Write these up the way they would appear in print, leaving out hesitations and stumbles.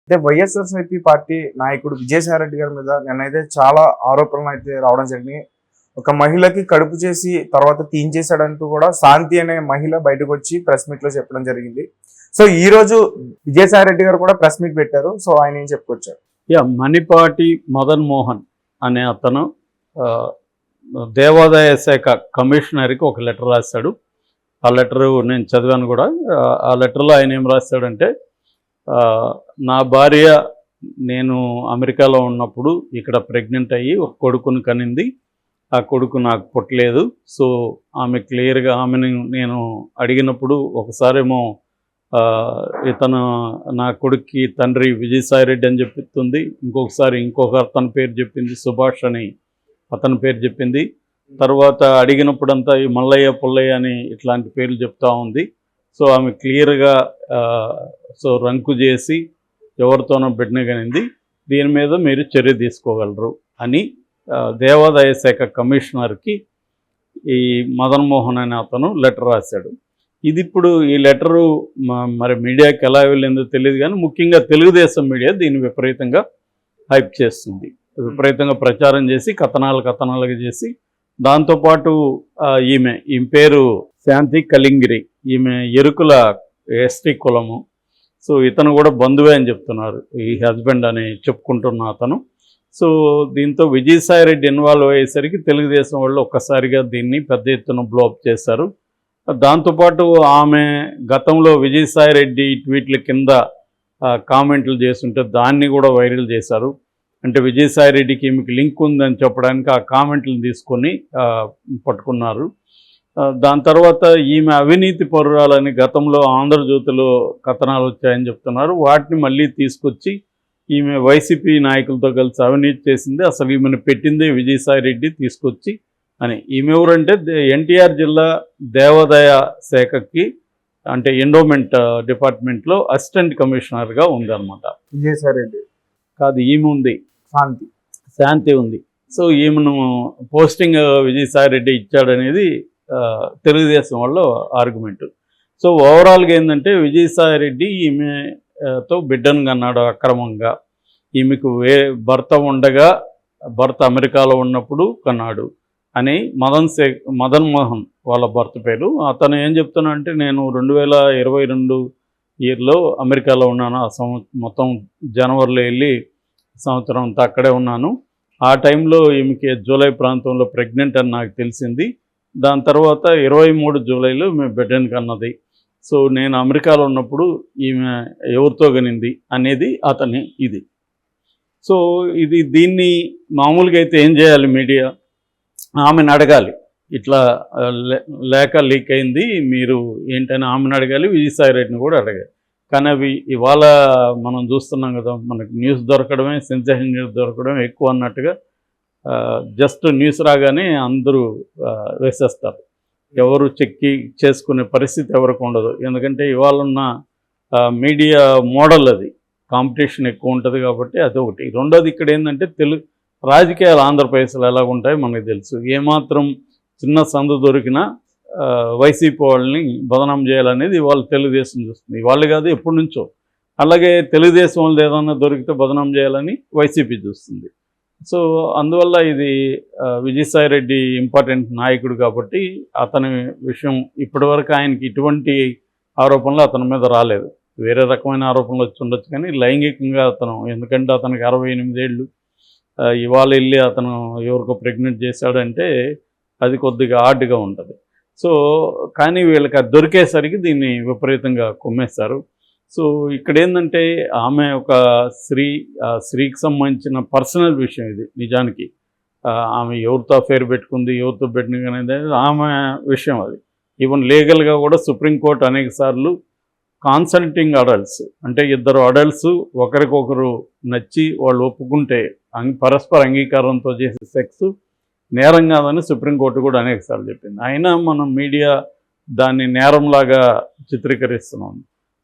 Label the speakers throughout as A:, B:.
A: అంటే వైఎస్ఆర్సీపీ పార్టీ నాయకుడు విజయసాయి రెడ్డి గారి మీద నిన్నైతే చాలా ఆరోపణలు అయితే రావడం జరిగింది. ఒక మహిళకి కడుపు చేసి తర్వాత తీయించేశాడంటూ కూడా శాంతి అనే మహిళ బయటకు వచ్చి ప్రెస్ మీట్ లో చెప్పడం జరిగింది. సో ఈ రోజు విజయసాయి రెడ్డి గారు కూడా ప్రెస్ మీట్ పెట్టారు. సో ఆయన ఏం చెప్పుకొచ్చారు?
B: మణిపాటి మదన్ మోహన్ అనే అతను దేవాదాయ శాఖ కమిషనర్కి ఒక లెటర్ రాశాడు. ఆ లెటరు నేను చదివాను కూడా. ఆ లెటర్లో ఆయన ఏం రాశాడంటే, నా భార్య నేను అమెరికాలో ఉన్నప్పుడు ఇక్కడ ప్రెగ్నెంట్ అయ్యి ఒక కొడుకుని కనింది. ఆ కొడుకు నాకు పుట్టలేదు. సో ఆమె క్లియర్గా ఆమెను నేను అడిగినప్పుడు ఒకసారేమో ఇతను నా కొడుక్కి తండ్రి విజయసాయి రెడ్డి అని చెప్తుంది, ఇంకొకసారి అతని పేరు చెప్పింది, సుభాష్ అని అతని పేరు చెప్పింది. తర్వాత అడిగినప్పుడంతా ఈ మల్లయ్య పుల్లయ్య అని ఇట్లాంటి పేర్లు చెప్తా ఉంది. సో ఆమె క్లియర్గా రంకు చేసి ఎవరితోనో బిడ్డనిగనింది, దీని మీద మీరు చర్య తీసుకోగలరు అని దేవాదాయ శాఖ కమిషనర్కి ఈ మదన్ మోహన్ అనే అతను లెటర్ రాశాడు. ఇది ఇప్పుడు ఈ లెటరు మరి మీడియాకి ఎలా వెళ్ళిందో తెలియదు, కానీ ముఖ్యంగా తెలుగుదేశం మీడియా దీన్ని విపరీతంగా హైప్ చేస్తుంది, విపరీతంగా ప్రచారం చేసి కథనాలుగా చేసి, దాంతోపాటు ఈమె పేరు శాంతి కలింగిరి, ఈమె ఎరుకుల ఎస్టీ కులము. సో ఇతను కూడా బంధువే అని చెప్తున్నారు, ఈ హస్బెండ్ అని చెప్పుకుంటున్న అతను. సో దీంతో విజయసాయి రెడ్డి ఇన్వాల్వ్ అయ్యేసరికి తెలుగుదేశం వాళ్ళు ఒక్కసారిగా దీన్ని పెద్ద ఎత్తున బ్లోఅప్ చేశారు. దాంతోపాటు ఆమె గతంలో విజయసాయి రెడ్డి ట్వీట్ల కింద కామెంట్లు చేస్తుంటే దాన్ని కూడా వైరల్ చేశారు. అంటే విజయసాయి రెడ్డికి ఈమెకి లింక్ ఉందని చెప్పడానికి ఆ కామెంట్లను తీసుకొని పట్టుకున్నారు. దాని తర్వాత ఈమె అవినీతి పరురాలని గతంలో ఆంధ్రజ్యోతిలో కథనాలు వచ్చాయని చెప్తున్నారు. వాటిని మళ్ళీ తీసుకొచ్చి ఈమె వైసీపీ నాయకులతో కలిసి అవినీతి చేసింది, అసలు ఈమెను పెట్టిందే విజయసాయి రెడ్డి తీసుకొచ్చి అని. ఈమె ఎవరంటే ఎన్టీఆర్ జిల్లా దేవాదాయ శాఖకి అంటే ఎండోమెంట్ డిపార్ట్మెంట్లో అసిస్టెంట్ కమిషనర్గా ఉందన్నమాట.
A: విజయసాయి రెడ్డి
B: కాదు, ఈమె ఉంది, శాంతి ఉంది. సో ఈమెను పోస్టింగ్ విజయసాయి రెడ్డి ఇచ్చాడనేది తెలుగుదేశం వాళ్ళ ఆర్గ్యుమెంట్. సో ఓవరాల్గా ఏంటంటే విజయసాయి రెడ్డి ఈమెతో బిడ్డను కన్నాడు అక్రమంగా, ఈమెకు భర్త ఉండగా భర్త అమెరికాలో ఉన్నప్పుడు కన్నాడు అని మదన్ మోహన్ వాళ్ళ భర్త పేరు. అతను ఏం చెప్తున్నా అంటే, నేను 2022 ఇయర్లో అమెరికాలో ఉన్నాను, ఆ మొత్తం జనవరిలో వెళ్ళి సంవత్సరం అంతా అక్కడే ఉన్నాను. ఆ టైంలో ఈమెకి జూలై ప్రాంతంలో ప్రెగ్నెంట్ అని నాకు తెలిసింది. దాని తర్వాత 23 జూలైలో ఈమె బిడ్డను కన్నది. సో నేను అమెరికాలో ఉన్నప్పుడు ఈమె ఎవరితో కనింది అనేది అతని ఇది. సో దీన్ని మామూలుగా అయితే ఏం చేయాలి మీడియా, ఆమెను అడగాలి, ఇట్లా లేఖ లీక్ అయింది మీరు ఏంటని ఆమెను అడగాలి, విజయసాయి రెడ్డిని కూడా అడగాలి. కానీ అవి ఇవాళ మనం చూస్తున్నాం కదా, మనకు న్యూస్ దొరకడమే, సెన్సేషన్ న్యూస్ దొరకడమే ఎక్కువ అన్నట్టుగా జస్ట్ న్యూస్ రాగానే అందరూ వేసేస్తారు. ఎవరు చెక్కి చేసుకునే పరిస్థితి ఎవరికి ఉండదు. ఎందుకంటే ఇవాళ ఉన్న మీడియా మోడల్ అది, కాంపిటీషన్ ఎక్కువ ఉంటుంది కాబట్టి అది ఒకటి. రెండోది ఇక్కడ ఏంటంటే రాజకీయాలు ఆంధ్రప్రదేశ్లో ఎలా ఉంటాయో మనకు తెలుసు. ఏమాత్రం చిన్న సందు దొరికినా వైసీపీ వాళ్ళని బదనాం చేయాలనేది వాళ్ళు తెలుగుదేశం చూస్తుంది, వాళ్ళు కాదు ఎప్పటి నుంచో. అలాగే తెలుగుదేశం వాళ్ళు ఏదన్నా దొరికితే బదనాం చేయాలని వైసీపీ చూస్తుంది. సో అందువల్ల ఇది విజయసాయి రెడ్డి ఇంపార్టెంట్ నాయకుడు కాబట్టి అతని విషయం ఇప్పటివరకు ఆయనకి ఇటువంటి ఆరోపణలు అతని మీద రాలేదు. వేరే రకమైన ఆరోపణలు వచ్చి ఉండొచ్చు, కానీ లైంగికంగా అతను, ఎందుకంటే అతనికి 68 ఏళ్ళు, ఇవాళ వెళ్ళి అతను ఎవరికో ప్రెగ్నెంట్ చేశాడంటే అది కొద్దిగా ఆడ్గా ఉంటుంది. సో కానీ వీళ్ళకి అది దొరికేసరికి దీన్ని విపరీతంగా కుమ్మేస్తారు. సో ఇక్కడ ఏంటంటే ఆమె ఒక స్త్రీకి సంబంధించిన పర్సనల్ విషయం ఇది. నిజానికి ఆమె ఎవరితో అఫేర్ పెట్టుకుంది, ఎవరితో పెట్టింది అనేది ఆమె విషయం. అది ఈవెన్ లీగల్గా కూడా సుప్రీంకోర్టు అనేక సార్లు కాన్సల్టింగ్ అడల్ట్స్ అంటే ఇద్దరు అడల్ట్స్ ఒకరికొకరు నచ్చి వాళ్ళు ఒప్పుకుంటే పరస్పర అంగీకారంతో చేసే సెక్స్ నేరం కాదని సుప్రీంకోర్టు కూడా అనేక సార్లు చెప్పింది. అయినా మనం మీడియా దాన్ని నేరంలాగా చిత్రీకరిస్తున్నాం.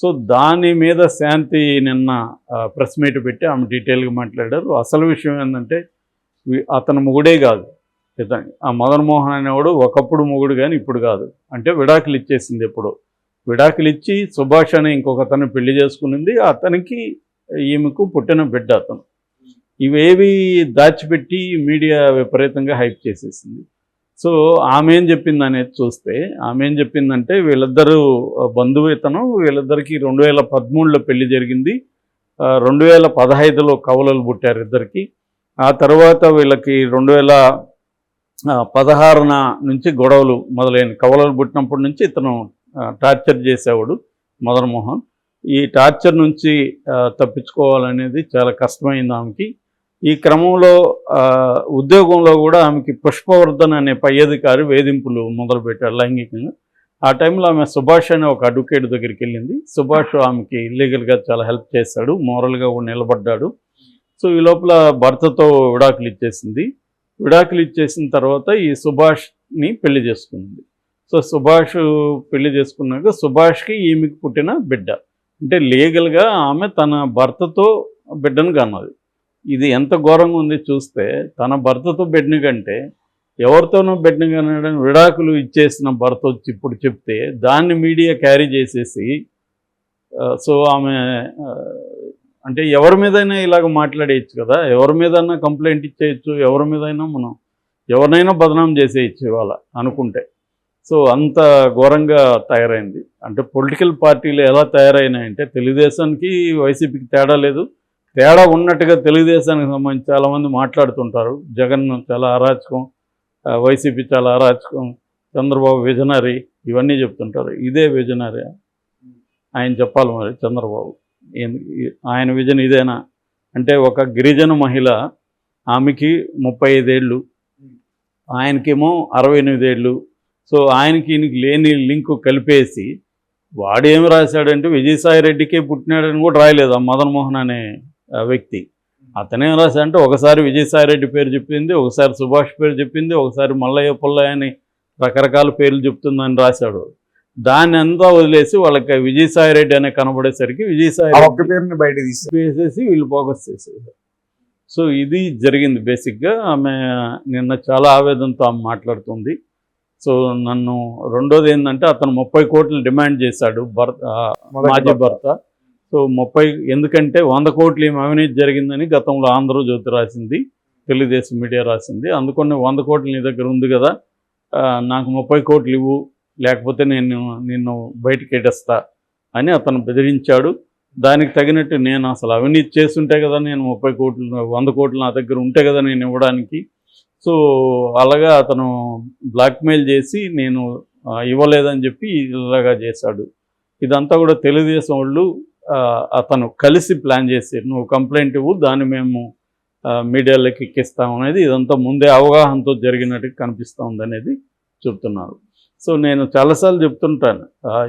B: సో దాని మీద శాంతి నిన్న ప్రెస్ మీట్ పెట్టి ఆమె డీటెయిల్గా మాట్లాడారు. అసలు విషయం ఏంటంటే అతను మొగుడే కాదు, ఆ మదన్ మోహన్ అనేవాడు ఒకప్పుడు మొగుడు కానీ ఇప్పుడు కాదు. అంటే విడాకులు ఇచ్చేసింది. ఎప్పుడు విడాకులు ఇచ్చి సుభాష్ అని ఇంకొక అతను పెళ్లి చేసుకునింది. అతనికి ఈమెకు పుట్టిన బిడ్డ అతను. ఇవేవి దాచిపెట్టి మీడియా విపరీతంగా హైప్ చేసేసింది. సో ఆమె ఏం చెప్పింది అనేది చూస్తే, ఆమె ఏం చెప్పిందంటే వీళ్ళిద్దరూ బంధువు ఇతను, వీళ్ళిద్దరికి 2013లో పెళ్లి జరిగింది, 2015లో కవలలు పుట్టారు ఇద్దరికి. ఆ తర్వాత వీళ్ళకి 2016 నుంచి గొడవలు మొదలైన. కవలలు పుట్టినప్పటి నుంచి ఇతను టార్చర్ చేసేవాడు మదన్ మోహన్. ఈ టార్చర్ నుంచి తప్పించుకోవాలనేది చాలా కష్టమైంది ఆమెకి. ఈ క్రమంలో ఉద్యోగంలో కూడా ఆమెకి పుష్పవర్ధన్ అనే పై అధికారి వేధింపులు మొదలుపెట్టారు లైంగికంగా. ఆ టైంలో ఆమె సుభాష్ అనే ఒక అడ్వకేట్ దగ్గరికి వెళ్ళింది. సుభాష్ ఆమెకి లీగల్గా చాలా హెల్ప్ చేశాడు, మోరల్గా కూడా నిలబడ్డాడు. సో ఈ లోపల భర్తతో విడాకులు ఇచ్చేసింది. విడాకులు ఇచ్చేసిన తర్వాత ఈ సుభాష్ని పెళ్లి చేసుకుంది. సో సుభాష్ పెళ్లి చేసుకున్నాక సుభాష్కి ఈమెకి పుట్టిన బిడ్డ. అంటే లీగల్గా ఆమె తన భర్తతో బిడ్డను కన్నది. ఇది ఎంత ఘోరంగా ఉంది చూస్తే, తన భర్తతో బిడ్డని కంటే ఎవరితోనో బిడ్డని కనడం, విడాకులు ఇచ్చేసిన భర్త వచ్చి ఇప్పుడు చెప్తే దాన్ని మీడియా క్యారీ చేసేసి, సో ఆమె అంటే ఎవరి మీదైనా ఇలాగ మాట్లాడేయచ్చు కదా, ఎవరి మీదైనా కంప్లైంట్ ఇచ్చేయచ్చు, ఎవరి మీదైనా మనం ఎవరినైనా బదనాం చేసేయచ్చు ఇవాళ అనుకుంటే. సో అంత ఘోరంగా తయారైంది. అంటే పొలిటికల్ పార్టీలు ఎలా తయారైనాయంటే, తెలుగుదేశానికి వైసీపీకి తేడా లేదు. తేడా ఉన్నట్టుగా తెలుగుదేశానికి సంబంధించి చాలామంది మాట్లాడుతుంటారు. జగన్ చాలా అరాచకం, వైసీపీ చాలా అరాచకం, చంద్రబాబు విజనరీ, ఇవన్నీ చెప్తుంటారు. ఇదే విజనరీ ఆయన చెప్పాలి మరి. చంద్రబాబు ఆయన విజన్ ఇదేనా అంటే, ఒక గిరిజన మహిళ, ఆమెకి 35 ఏళ్ళు, ఆయనకేమో 68 ఏళ్ళు. సో ఆయనకి ఈయనకి లేని లింకు కలిపేసి వాడేమి రాశాడంటే విజయసాయి రెడ్డికే పుట్టినాడని కూడా రాయలేదు ఆ మదన్ మోహన్ అనే వ్యక్తి. అతనేం రాశాడంటే ఒకసారి విజయసాయి రెడ్డి పేరు చెప్పింది, ఒకసారి సుభాష్ పేరు చెప్పింది, ఒకసారి మల్లయ్య పుల్లయ్య అని రకరకాల పేర్లు చెప్తుందని రాశాడు. దాన్ని అంతా వదిలేసి వాళ్ళకి విజయసాయి రెడ్డి అనే కనబడేసరికి విజయసాయి
A: పేరుని బయట
B: తీసేసి వీళ్ళు ఫోకస్ చేసేసారు. సో ఇది జరిగింది బేసిక్గా. ఆమె నిన్న చాలా ఆవేదనతో ఆమె మాట్లాడుతుంది. సో నన్ను రెండోది ఏంటంటే, అతను 30 కోట్లు డిమాండ్ చేశాడు మాజీ భర్త. సో 30 ఎందుకంటే 100 కోట్లు ఏమి అవినీతి జరిగిందని గతంలో ఆంధ్రజ్యోతి రాసింది, తెలుగుదేశం మీడియా రాసింది. అందుకని 100 కోట్లు నీ దగ్గర ఉంది కదా, నాకు 30 కోట్లు ఇవ్వు, లేకపోతే నిన్ను బయటికి ఎడస్తా అని అతను బెదిరించాడు. దానికి తగినట్టు నేను అసలు అవినీతి చేస్తుంటే కదా నేను 30 కోట్లు 100 కోట్లు నా దగ్గర ఉంటే కదా నేను ఇవ్వడానికి. సో అలాగా అతను బ్లాక్మెయిల్ చేసి నేను ఇవ్వలేదని చెప్పి ఇలాగా చేశాడు. ఇదంతా కూడా తెలుగుదేశం వాళ్ళు అతను కలిసి ప్లాన్ చేశారు. నువ్వు కంప్లైంట్ ఇవ్వు, దాన్ని మేము మీడియాలోకి ఎక్కిస్తాం అనేది ఇదంతా ముందే అవగాహనతో జరిగినట్టు కనిపిస్తూ ఉందనేది చెప్తున్నారు. సో నేను చాలాసార్లు చెప్తుంటాను,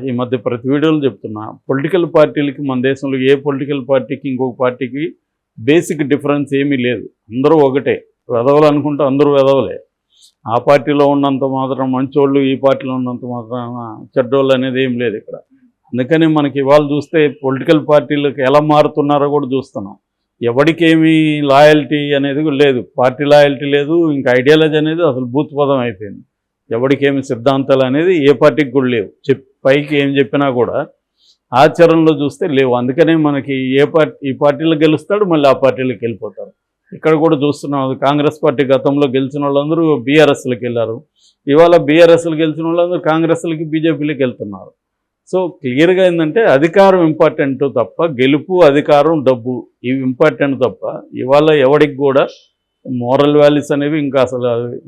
B: ఈ మధ్య ప్రతి వీడియోలో చెప్తున్నా, పొలిటికల్ పార్టీలకి మన దేశంలో ఏ పొలిటికల్ పార్టీకి ఇంకొక పార్టీకి బేసిక్ డిఫరెన్స్ ఏమీ లేదు. అందరూ ఒకటే. వెధవలు అనుకుంటే అందరూ వెధవలే. ఆ పార్టీలో ఉన్నంత మాత్రం మంచోళ్ళు, ఈ పార్టీలో ఉన్నంత మాత్రం చెడ్డోళ్ళు అనేది ఏం లేదు ఇక్కడ. అందుకని మనకి ఇవాళ చూస్తే పొలిటికల్ పార్టీలకు ఎలా మారుతున్నారో కూడా చూస్తున్నాం. ఎవరికేమీ లాయల్టీ అనేది లేదు, పార్టీ లాయల్టీ లేదు, ఇంకా ఐడియాలజీ అనేది అసలు భూతపదం అయిపోయింది. ఎవరికేమి సిద్ధాంతాలు అనేది ఏ పార్టీకి కూడా లేవు. పైకి ఏం చెప్పినా కూడా ఆచరణలో చూస్తే లేవు. అందుకనే మనకి ఈ పార్టీలో గెలుస్తాడు, మళ్ళీ ఆ పార్టీలోకి వెళ్ళిపోతారు. ఇక్కడ కూడా చూస్తున్నాం, కాంగ్రెస్ పార్టీ గతంలో గెలిచిన వాళ్ళందరూ బీఆర్ఎస్లకు వెళ్ళారు. ఇవాళ బీఆర్ఎస్లు గెలిచిన వాళ్ళందరూ కాంగ్రెస్లకి, బీజేపీలోకి వెళ్తున్నారు. సో క్లియర్గా ఏంటంటే అధికారం ఇంపార్టెంట్ తప్ప, గెలుపు, అధికారం, డబ్బు ఇవి ఇంపార్టెంట్ తప్ప, ఇవాళ ఎవడికి కూడా మోరల్ వాల్యూస్ అనేవి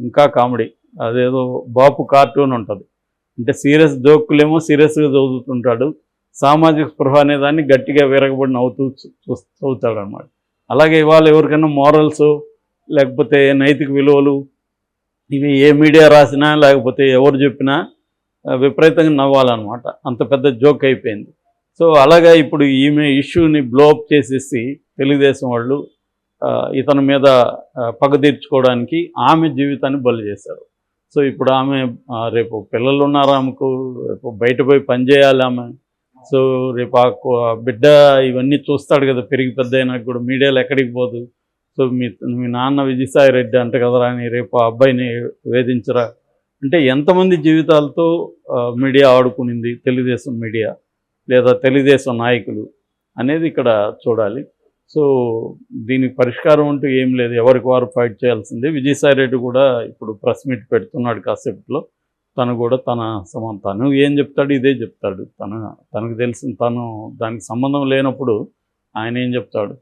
B: ఇంకా కామెడీ. అదేదో బాపు కార్టూన్ ఉంటుంది, అంటే సీరియస్ జోకులేమో సీరియస్గా చదువుతుంటాడు, సామాజిక స్పృహ అనేదాన్ని గట్టిగా విరగబడి చదువుతాడు అనమాట. అలాగే ఇవాళ ఎవరికైనా మోరల్స్ లేకపోతే నైతిక విలువలు ఇవి ఏ మీడియా రాసినా లేకపోతే ఎవరు చెప్పినా విపరీతంగా నవ్వాలన్నమాట. అంత పెద్ద జోక్ అయిపోయింది. సో అలాగా ఇప్పుడు ఈమె ఇష్యూని బ్లోఅప్ చేసేసి తెలుగుదేశం వాళ్ళు ఇతని మీద పగ తీర్చుకోవడానికి ఆమె జీవితాన్ని బలి చేశారు. సో ఇప్పుడు ఆమె రేపు పిల్లలు ఉన్నారు ఆమెకు, రేపు బయట పోయి పనిచేయాలి ఆమె. సో రేపు ఆ బిడ్డ ఇవన్నీ చూస్తాడు కదా, పెరిగి పెద్ద అయినాక కూడా మీడియాలో ఎక్కడికి పోదు. సో మీ నాన్న విజయసాయి రెడ్డి అంట కదరా అని రేపు ఆ అబ్బాయిని వేధించరా అంటే ఎంతమంది జీవితాలతో మీడియా ఆడుకునింది, తెలుగుదేశం మీడియా లేదా తెలుగుదేశం నాయకులు అనేది ఇక్కడ చూడాలి. సో దీనికి పరిష్కారం అంటూ ఏం లేదు, ఎవరికి వారు ఫైట్ చేయాల్సిందే. విజయసాయి రెడ్డి కూడా ఇప్పుడు ప్రెస్ మీట్ పెడుతున్నాడు కాసేపట్లో. తను కూడా తను ఏం చెప్తాడు ఇదే చెప్తాడు. తనకు తెలిసిన తను దానికి సంబంధం లేనప్పుడు ఆయన ఏం చెప్తాడు.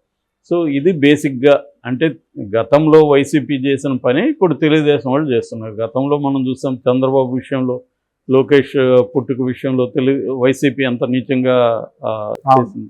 B: సో ఇది బేసిక్గా అంటే గతంలో వైసీపీ చేసిన పని ఇప్పుడు తెలుగుదేశం వాళ్ళు చేస్తున్నారు. గతంలో మనం చూసాం చంద్రబాబు విషయంలో, లోకేష్ పుట్టుక విషయంలో వైసీపీ ఎంత నీచంగా చేసింది.